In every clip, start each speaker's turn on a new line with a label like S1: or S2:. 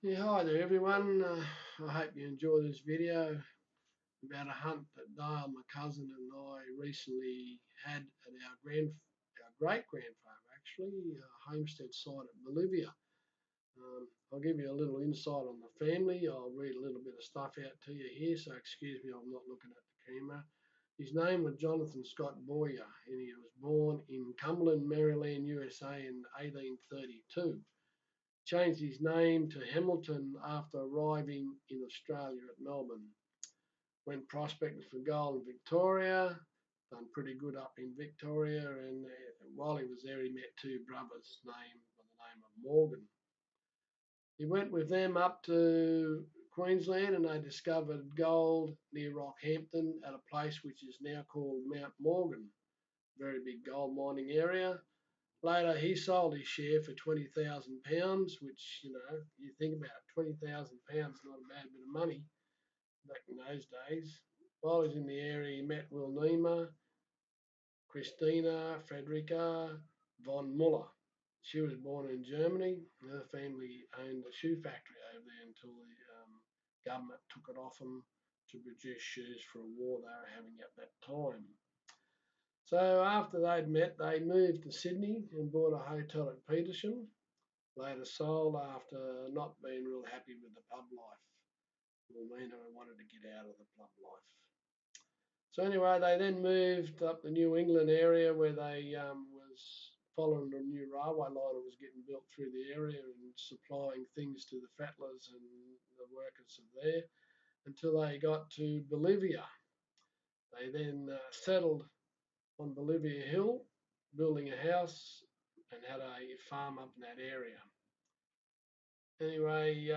S1: Yeah, hi there everyone. I hope you enjoy this video about a hunt that Dale, my cousin, and I recently had at our great-grandfather actually, homestead site at Bolivia. I'll give you a little insight on the family. I'll read a little bit of stuff out to you here, so excuse me, I'm not looking at the camera. His name was Jonathan Scott Boyer, and he was born in Cumberland, Maryland, USA in 1832. Changed his name to Hamilton after arriving in Australia at Melbourne. Went prospecting for gold in Victoria, done pretty good up in Victoria, and while he was there he met two brothers named by the name of Morgan. He went with them up to Queensland and they discovered gold near Rockhampton at a place which is now called Mount Morgan, very big gold mining area. Later, he sold his share for £20,000, which, you think about it, £20,000 not a bad bit of money back in those days. While he was in the area, he met Wilhelmina, Christina Friederike von Muller. She was born in Germany. Her family owned a shoe factory over there until the government took it off them to produce shoes for a war they were having at that time. So after they'd met, they moved to Sydney and bought a hotel at Petersham. Later sold after not being real happy with the pub life. Wilhelmina wanted to get out of the pub life. So anyway, they then moved up the New England area where they was following a new railway line that was getting built through the area and supplying things to the fattlers and the workers of there until they got to Bolivia. They then settled on Bolivia Hill, building a house and had a farm up in that area. Anyway,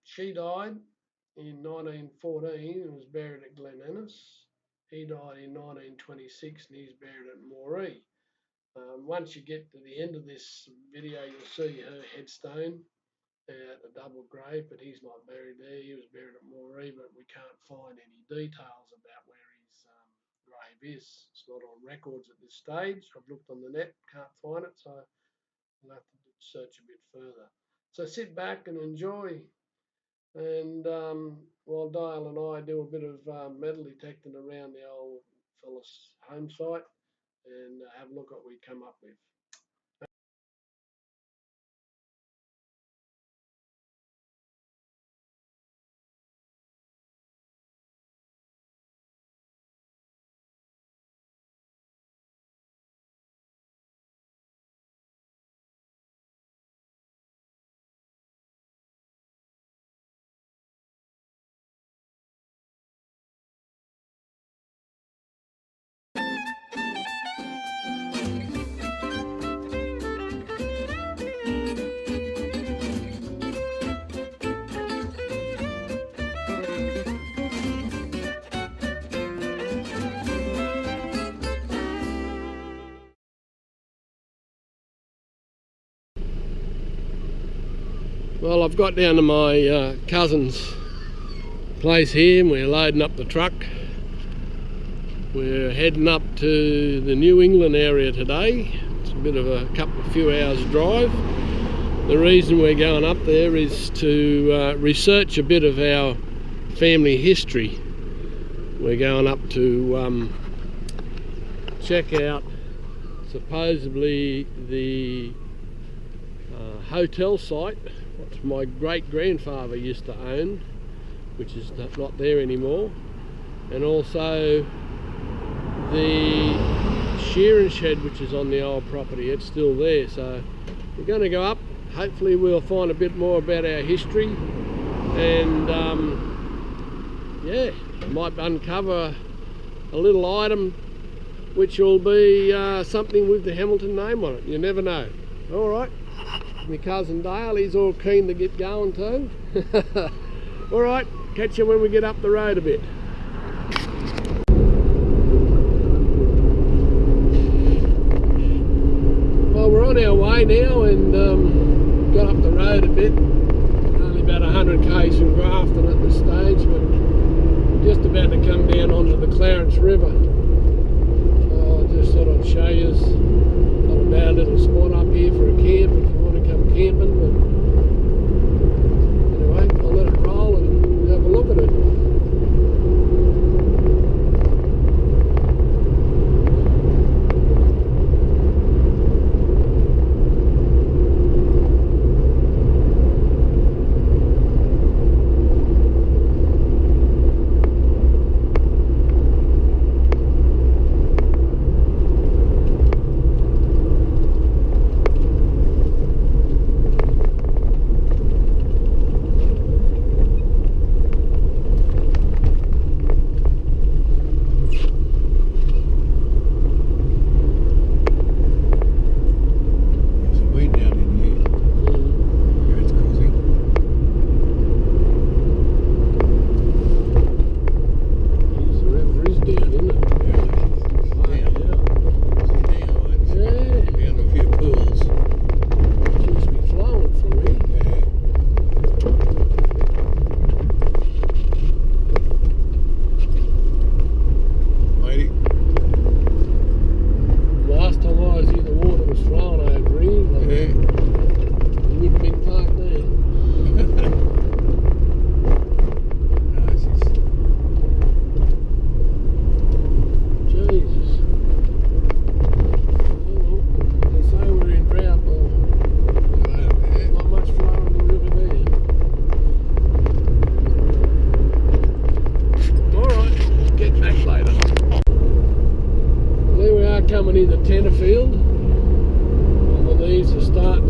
S1: she died in 1914 and was buried at Glen Innes. He died in 1926 and he's buried at Moree. Once you get to the end of this video, you'll see her headstone at a double grave, but he's not buried there. He was buried at Moree, but we can't find any details about where his grave is. It's not on records at this stage. I've looked on the net, can't find it, so I'll have to search a bit further. So sit back and enjoy. And while Dale and I do a bit of metal detecting around the old fella's home site and have a look at what we come up with. Well, I've got down to my cousin's place here and we're loading up the truck. We're heading up to the New England area today. It's a bit of a few hours drive. The reason we're going up there is to research a bit of our family history. We're going up to check out supposedly the hotel site what my great-grandfather used to own, which is not there anymore, and also the shearing shed which is on the old property. It's still there, so we're going to go up. Hopefully we'll find a bit more about our history and yeah, might uncover a little item which will be something with the Hamilton name on it. You never know. All right, my cousin Dale, he's all keen to get going too. All right, catch you when we get up the road a bit. Well, we're on our way now and got up the road a bit. Only about 100 k's from Grafton at this stage, but we're just about to come down onto the Clarence River. So I'll just sort of show you a little spot up here for a camp if you want to come camping. But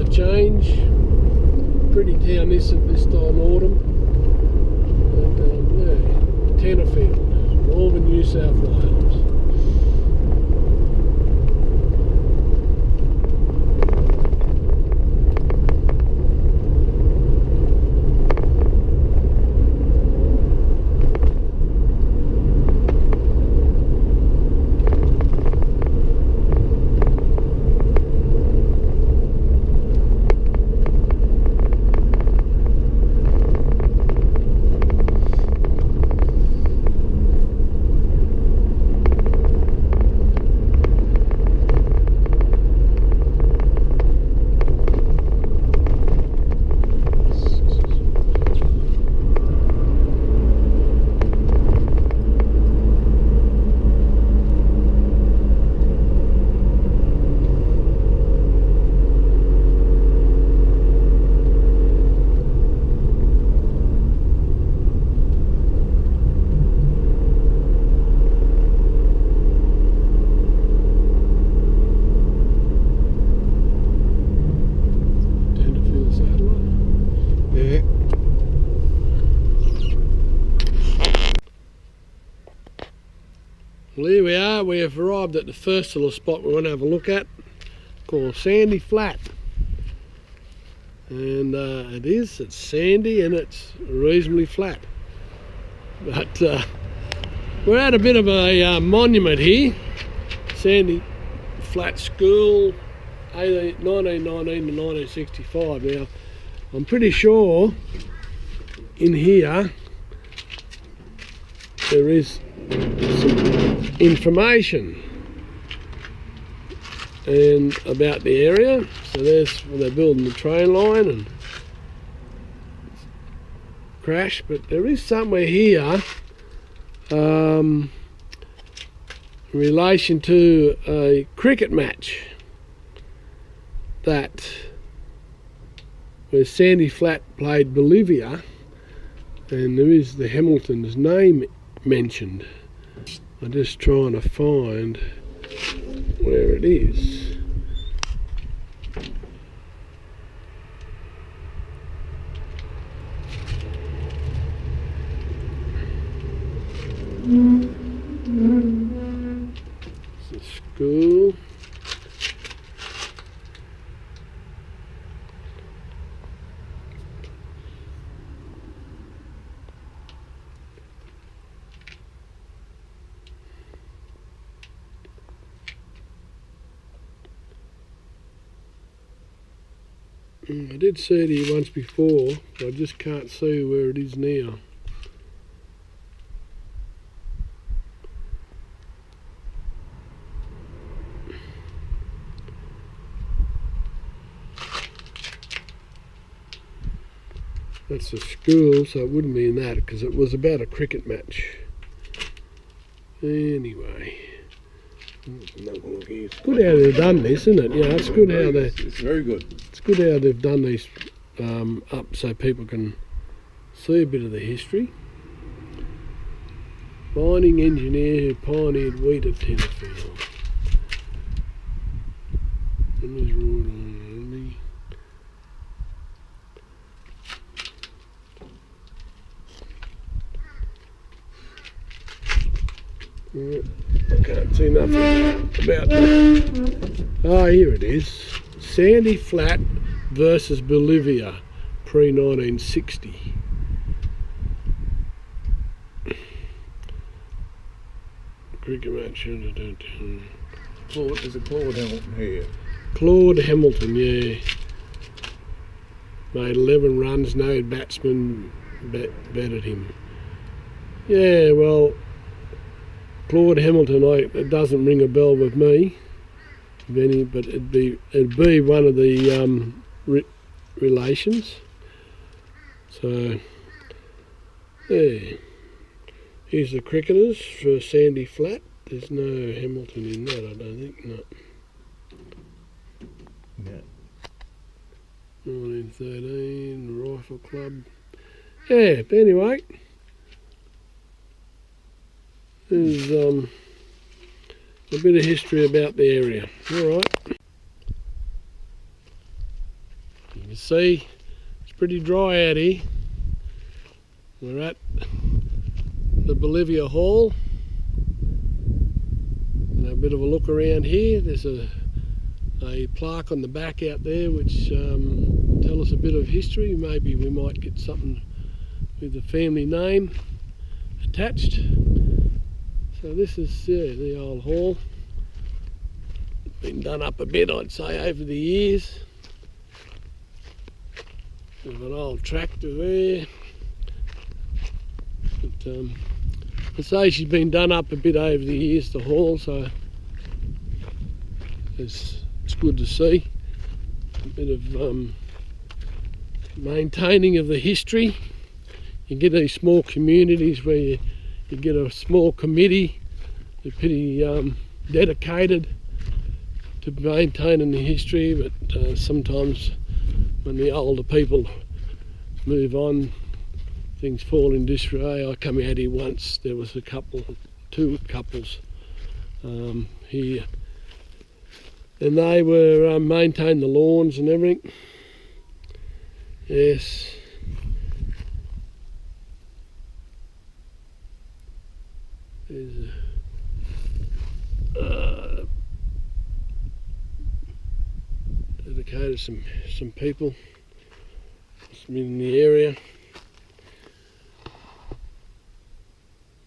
S1: for change. Pretty town this at this time autumn. And yeah, Tenterfield, Northern New South Wales. Well, here we are. We have arrived at the first little spot we want to have a look at, called Sandy Flat. And it's sandy and it's reasonably flat. But we're at a bit of a monument here. Sandy Flat School, 1919 to 1965. Now, I'm pretty sure in here there is some information and about the area. So there's where they're building the train line and crash, but there is somewhere here in relation to a cricket match that where Sandy Flat played Bolivia, and there is the Hamilton's name mentioned. I'm just trying to find where it is. It's a school. I did see it here once before, but I just can't see where it is now. That's a school, so it wouldn't be in that, because it was about a cricket match. Anyway. It's good how they've done this, isn't it? Yeah, it's good how they...
S2: It's very good.
S1: It's good how they've done these up so people can see a bit of the history. Mining engineer who pioneered wheat at Tenterfield. I can't see nothing about that. Ah, here it is. Sandy Flat versus Bolivia, pre-1960. Cricket match.
S2: There's a Claude Hamilton here.
S1: Claude Hamilton, yeah. Made 11 runs, no batsman batted him. Yeah, well, Claude Hamilton, it doesn't ring a bell with me, Benny, but it'd be one of the relations. So, yeah. Here's the cricketers for Sandy Flat. There's no Hamilton in that, I don't think. No.
S2: Yeah.
S1: 1913 Rifle Club. Yeah, but anyway. There's a bit of history about the area. Alright. You can see it's pretty dry out here. We're at the Bolivia Hall. And a bit of a look around here. There's a plaque on the back out there which tell us a bit of history. Maybe we might get something with the family name attached. So this is the old hall. It's been done up a bit, I'd say, over the years. There's an old tractor there. But, I'd say she's been done up a bit over the years, the hall, so it's good to see. A bit of maintaining of the history. You get these small communities where you get a small committee. They're pretty dedicated to maintaining the history, but sometimes when the older people move on, things fall in disarray. I come out here once, there was two couples here, and they were maintaining the lawns and everything. Yes. There's dedicated some people in the area.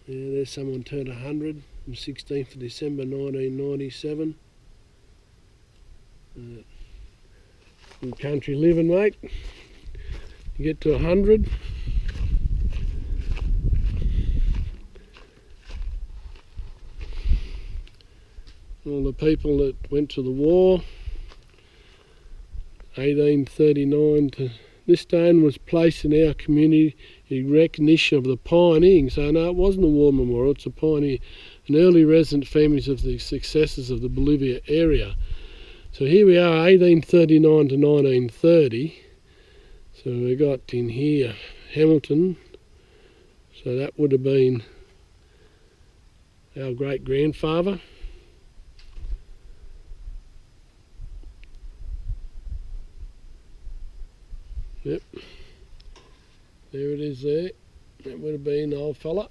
S1: Yeah, there's someone turned 100 on 16th of December 1997. Good country living, mate. You get to 100. All the people that went to the war. 1839 to this stone was placed in our community in recognition of the pioneering. So no, it wasn't a war memorial, it's a pioneer, an early resident families of the successors of the Bolivia area. So here we are, 1839 to 1930. So we got in here Hamilton. So that would have been our great grandfather. Yep, there it is there. That would have been the old fella.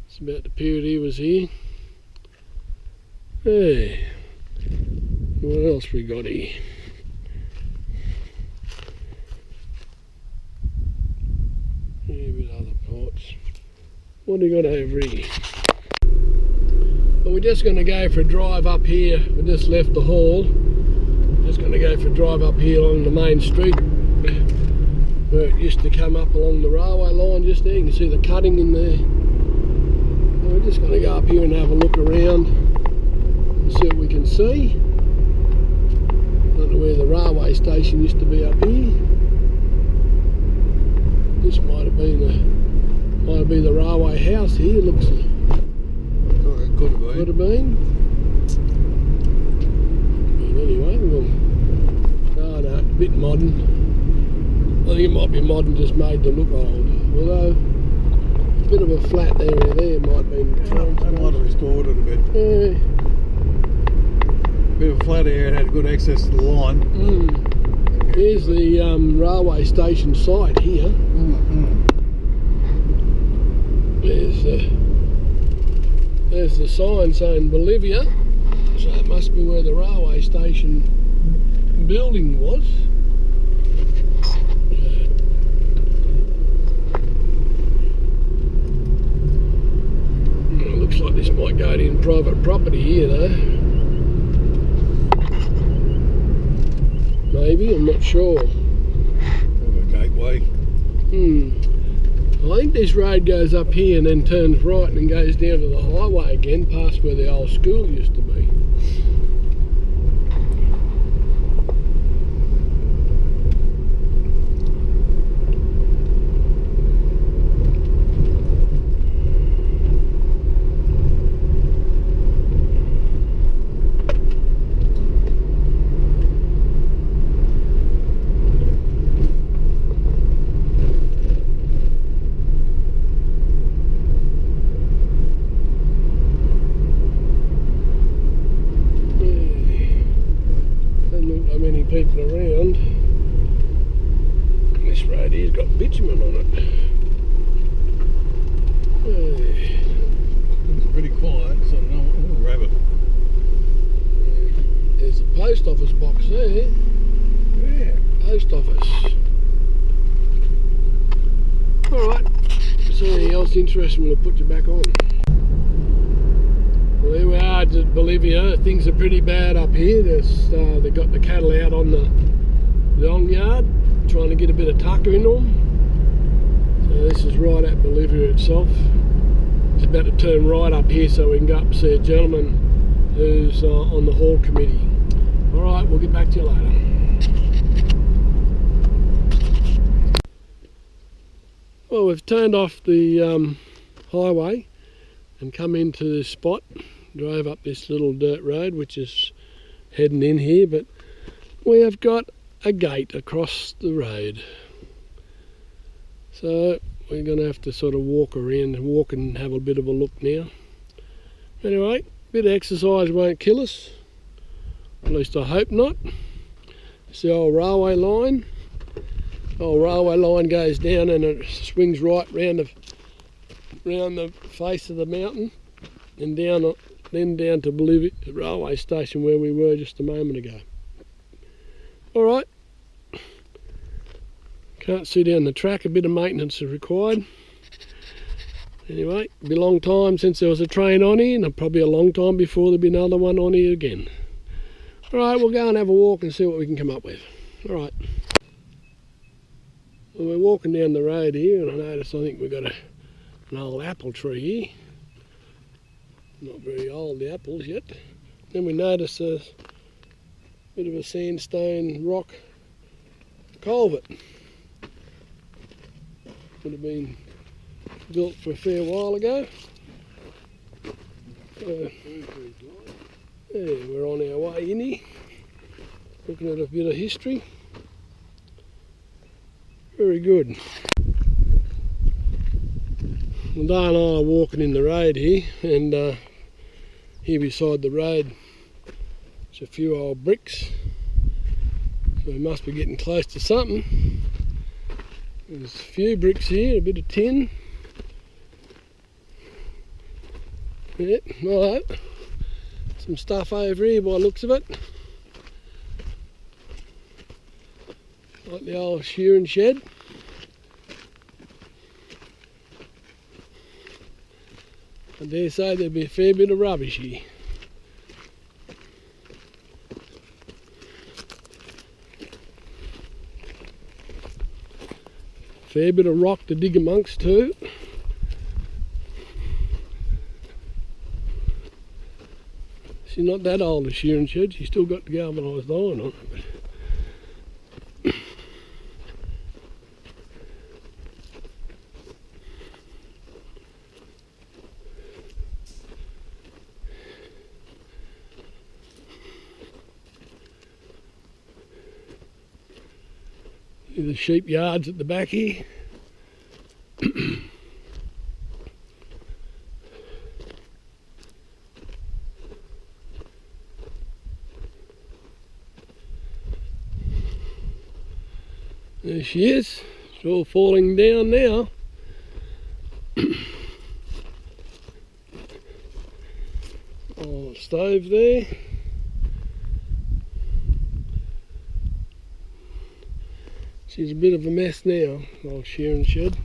S1: It's about the period he was here. Hey, what else we got here? Yeah, a bit of other parts. What do you got over here? Well, we're just going to go for a drive up here. We just left the hall. Just going to go for a drive up here along the main street where it used to come up along the railway line just there. You can see the cutting in there. And we're just going to go up here and have a look around and see what we can see. Don't know where the railway station used to be up here. This might have been the railway house here. Looks like
S2: it could have been.
S1: Could have been. Anyway, oh no, a bit modern. I think it might be modern, just made to look old. Although, a bit of a flat area there might have been.
S2: They might have restored it a bit.
S1: Yeah.
S2: Bit of a flat area, had good access to the line.
S1: Here's the railway station site here. There's the sign saying Bolivia. So it must be where the railway station building was. It looks like this might go in private property here though. Maybe, I'm not sure.
S2: A gateway.
S1: I think this road goes up here and then turns right and goes down to the highway again, past where the old school used to be. around. This road here's got bitumen on it.
S2: It's pretty quiet, so no rabbit.
S1: There's a post office box there.
S2: Yeah.
S1: Post office. Alright, if there's anything else interesting, we'll put you back on. Well, here we are at Bolivia. Things are pretty bad up here. They've got the cattle out on the long yard, trying to get a bit of tucker in them. So this is right at Bolivia itself. It's about to turn right up here so we can go up and see a gentleman who's on the hall committee. Alright, we'll get back to you later. Well, we've turned off the highway and come into this spot. Drove up this little dirt road which is heading in here, but we have got a gate across the road. So we're going to have to sort of walk around and walk and have a bit of a look now. Anyway, a bit of exercise won't kill us. At least I hope not. It's the old railway line. The old railway line goes down and it swings right round the face of the mountain and then down to Bolivia railway station where we were just a moment ago. Alright, can't see down the track, a bit of maintenance is required. Anyway, it'll be a long time since there was a train on here, and probably a long time before there'll be another one on here again. Alright, we'll go and have a walk and see what we can come up with. Alright. Well, we're walking down the road here and I notice I think we've got an old apple tree here. Not very old, the apples yet. Then we notice a bit of a sandstone rock culvert. Would have been built for a fair while ago. Yeah, we're on our way in here, looking at a bit of history. Very good. Well, Dale and I are walking in the road here, and here beside the road there's a few old bricks, so we must be getting close to something. There's a few bricks here, a bit of tin. Yeah, alright. Some stuff over here by the looks of it. Like the old shearing shed. I dare say there'll be a fair bit of rubbish here. Fair bit of rock to dig amongst too. She's not that old, a shearing shed. She still got to galvanised iron on it. The sheep yards at the back here. There she is. It's all falling down now. Oh, stove there. She's a bit of a mess now, old shearing shed.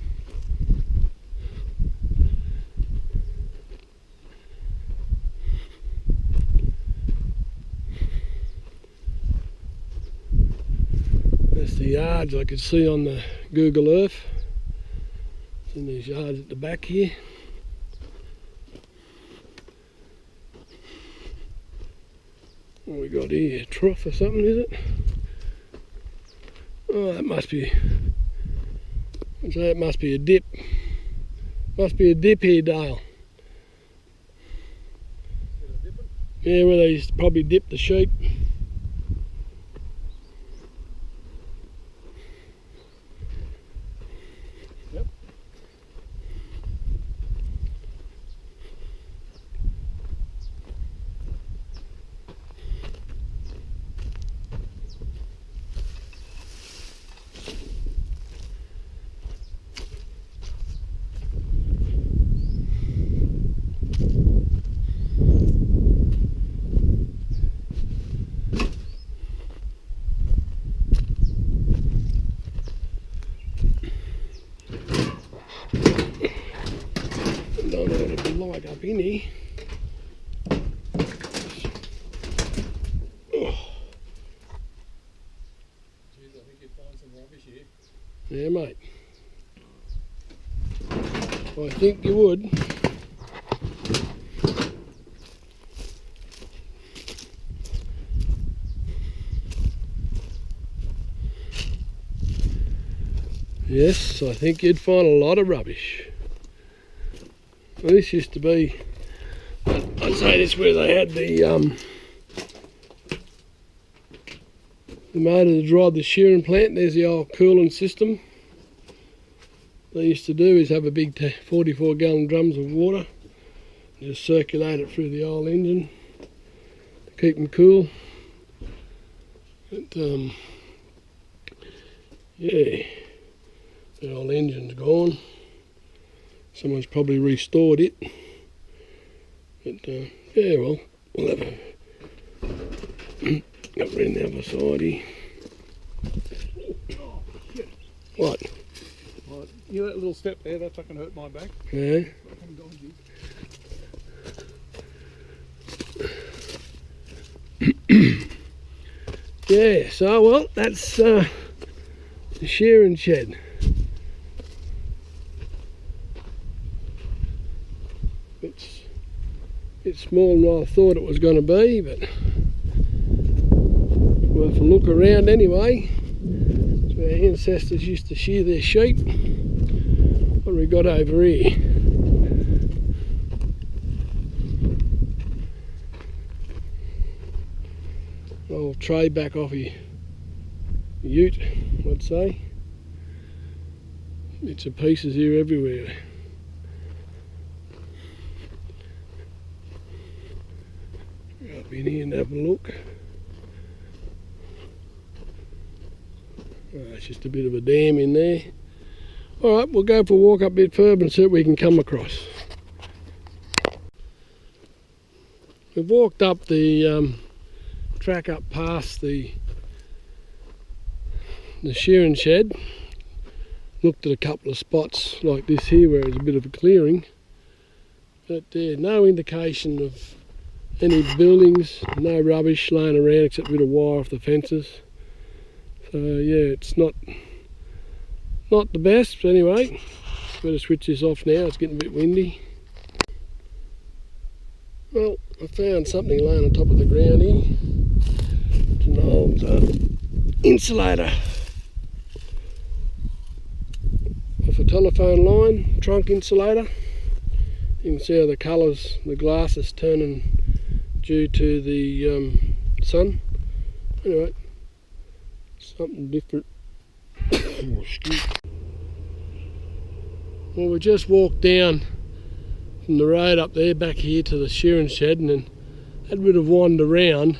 S1: That's the yards I could see on the Google Earth. It's in these yards at the back here. What we got here? A trough or something, is it? Oh, that must be, I'd say it must be a dip. Must be a dip here, Dale. Yeah, where they used to probably dip the sheep. Yep. back up in here.
S2: Jeez, I think you'd find some rubbish here.
S1: Yeah, mate. I think you would. Yes, I think you'd find a lot of rubbish. Well, this used to be, I'd say this where they had the motor to drive the shearing plant. There's the old cooling system. What they used to do is have a big 44 gallon drums of water, just circulate it through the old engine to keep them cool. But, yeah, the old engine's gone. Someone's probably restored it. But yeah, well, we'll have a up around the other side here. What?
S2: Right. You know that little step there, that fucking hurt my back.
S1: Yeah.
S2: Fucking dodgy.
S1: Yeah, so well, that's the shearing shed. It's smaller than I thought it was going to be, but worth a look around anyway. It's where our ancestors used to shear their sheep. What have we got over here? Old tray back off your ute, I'd say. Bits of pieces here everywhere. Up in here and have a look. It's just a bit of a dam in there. Alright, we'll go for a walk up a bit further and see what we can come across. We've walked up the track up past the shearing shed. Looked at a couple of spots like this here where there's a bit of a clearing. But no indication of any buildings, no rubbish laying around except a bit of wire off the fences. So yeah, it's not the best, but anyway, better switch this off now, it's getting a bit windy. Well, I found something laying on top of the ground here. It's an old insulator off a telephone line, trunk insulator. You can see how the colours, the glass is turning due to the sun. Anyway, something different. Well, we just walked down from the road up there back here to the shearing shed, and then had a bit of wander around,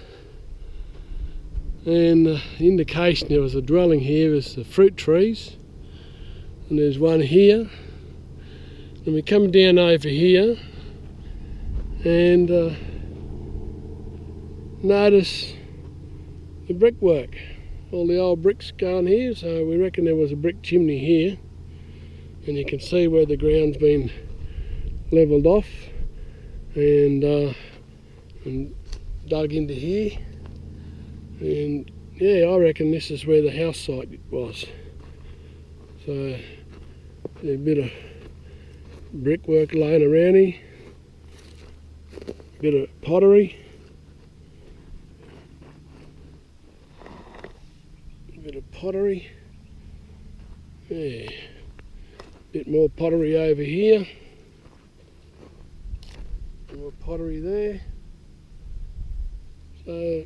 S1: and the indication there was a dwelling here is the fruit trees, and there's one here, and we come down over here and notice the brickwork, all the old bricks going here. So we reckon there was a brick chimney here, and you can see where the ground's been levelled off and dug into here. And yeah, I reckon this is where the house site was. So a bit of brickwork laying around here, a bit of pottery, yeah, bit more pottery over here, more pottery there. So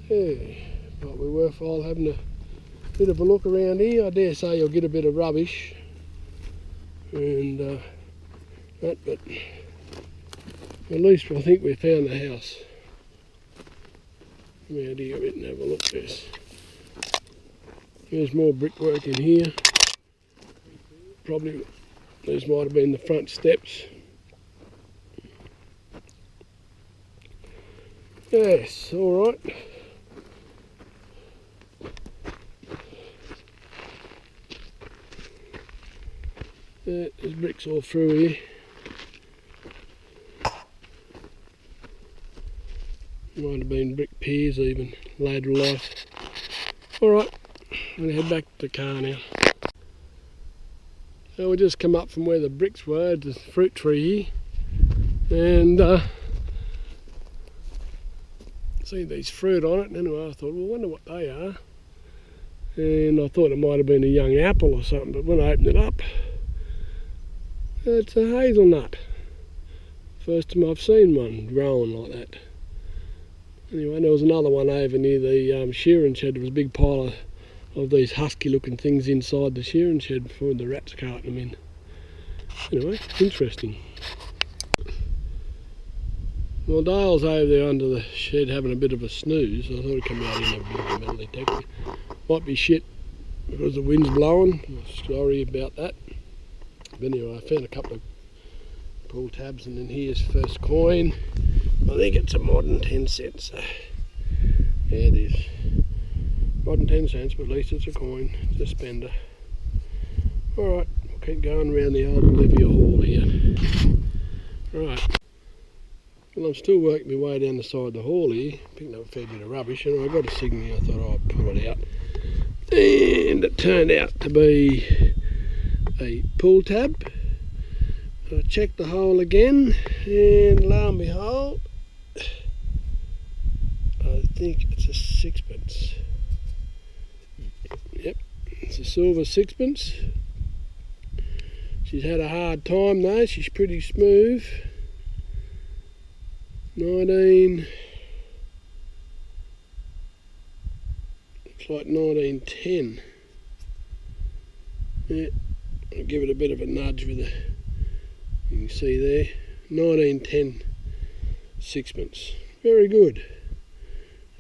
S1: yeah, probably worthwhile having a bit of a look around here. I dare say you'll get a bit of rubbish and that, but at least I think we found the house. Come out here a bit and have a look at this. There's more brickwork in here. Probably these might have been the front steps. Yes, all right. There's bricks all through here. Might have been brick piers even, later life. Alright, I'm going to head back to the car now. So we just come up from where the bricks were, the fruit tree here, and see these fruit on it, and anyway I thought, well, I wonder what they are. And I thought it might have been a young apple or something, but when I opened it up, it's a hazelnut. First time I've seen one growing like that. Anyway, there was another one over near the shearing shed. There was a big pile of these husky looking things inside the shearing shed before the rats carting them in. Anyway, interesting. Well, Dale's over there under the shed having a bit of a snooze. I thought he'd come out in and have a bit of a metal detector. Might be shit because the wind's blowing. Sorry about that. But anyway, I found a couple of pull tabs, and then here's first coin. I think it's a modern 10 cents. Yeah, it is. Modern 10 cents, but at least it's a coin. It's a spender. Alright, we'll keep going around the old Olivia Hall here. Right. Well, I'm still working my way down the side of the hall here, picking up a fair bit of rubbish, and I got a signal here. I thought I'd pull it out. And it turned out to be a pull tab. I checked the hole again, and lo and behold, I think it's a sixpence. Yep, it's a silver sixpence. She's had a hard time though, she's pretty smooth. 19, looks like 1910. Yeah, I'll give it a bit of a nudge with the, you can see there, 1910 sixpence. Very good.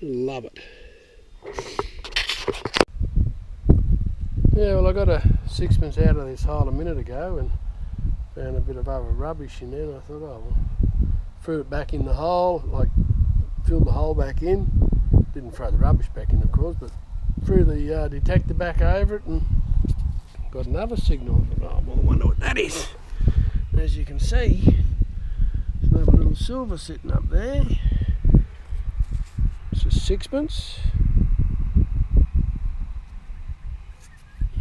S1: Love it. Yeah, well, I got a sixpence out of this hole a minute ago and found a bit of other rubbish in there, and I thought, oh well, threw it back in the hole, like filled the hole back in. Didn't throw the rubbish back in, of course, but threw the detector back over it and got another signal. I thought, oh well, I wonder what that is. And as you can see, there's another little silver sitting up there. It's a sixpence.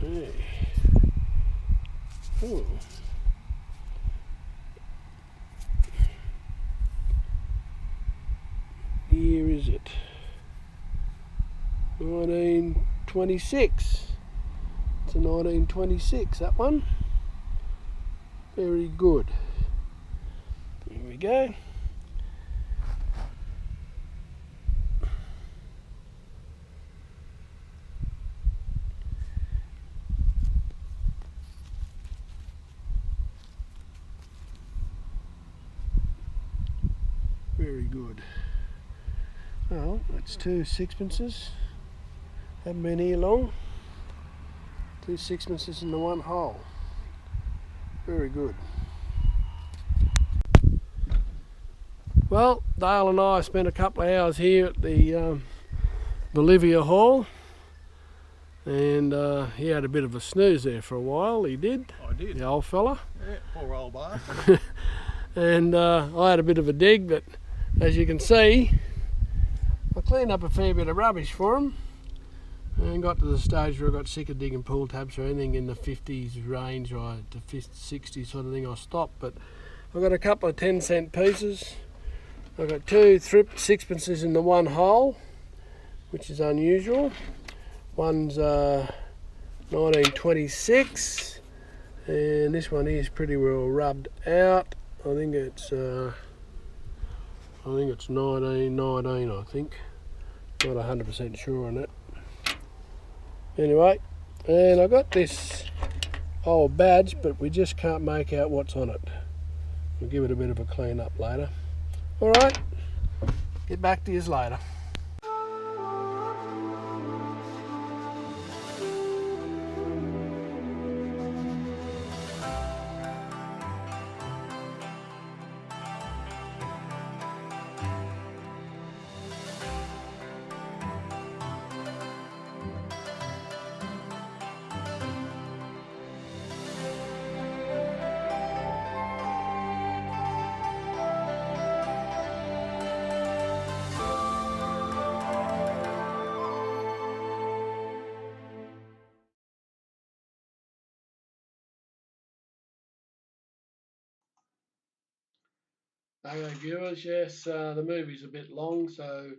S1: Hey. Oh. Here is it. 1926. It's a 1926, that one. Very good. Here we go. Very good. Well, that's two sixpences. Haven't been here long. Two sixpences in the one hole. Very good. Well, Dale and I spent a couple of hours here at the Bolivia Hall, and he had a bit of a snooze there for a while. He did.
S2: I did.
S1: The old fella.
S2: Yeah, poor old bastard.
S1: And I had a bit of a dig, but as you can see, I cleaned up a fair bit of rubbish for him and got to the stage where I got sick of digging pull tabs or anything in the 50s range or the 60s sort of thing. I stopped, but I've got a couple of 10-cent pieces. I've got two sixpences in the one hole, which is unusual. One's 1926, and this one is pretty well rubbed out. I think it's 1919, I think. Not 100% sure on it. Anyway, and I got this old badge, but we just can't make out what's on it. We'll give it a bit of a clean up later. Alright, get back to you later. Okay, viewers, yes, the movie's a bit long, so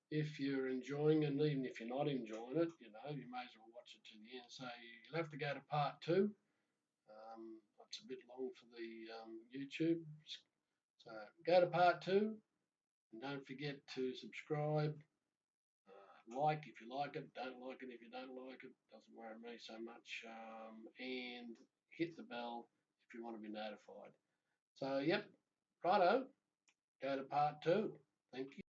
S1: if you're enjoying it, and even if you're not enjoying it, you may as well watch it to the end. So you'll have to go to part two. It's a bit long for the YouTube. So go to part two, and don't forget to subscribe. Like if you like it, don't like it if you don't like it. Doesn't worry me so much. And hit the bell if you want to be notified. So, yep, righto. Go to part two. Thank you.